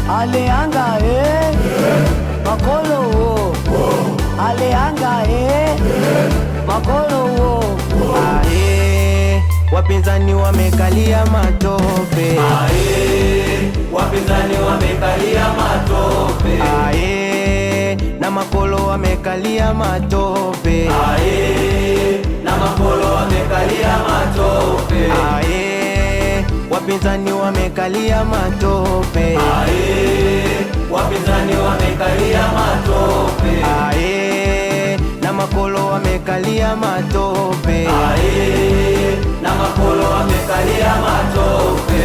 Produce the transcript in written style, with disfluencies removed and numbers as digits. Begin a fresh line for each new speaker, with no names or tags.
Aleanga makolo Aleanga makolo wapinzani wamekalia matope.
Wapinzani wamekalia matope.
Na makolo wamekalia matope.
Na makolo wamekalia matope.
Wapinzani wamekalia matope.
Wapinzani wamekalia matope.
Na makolo wamekalia matope.
Na makolo wamekalia matope.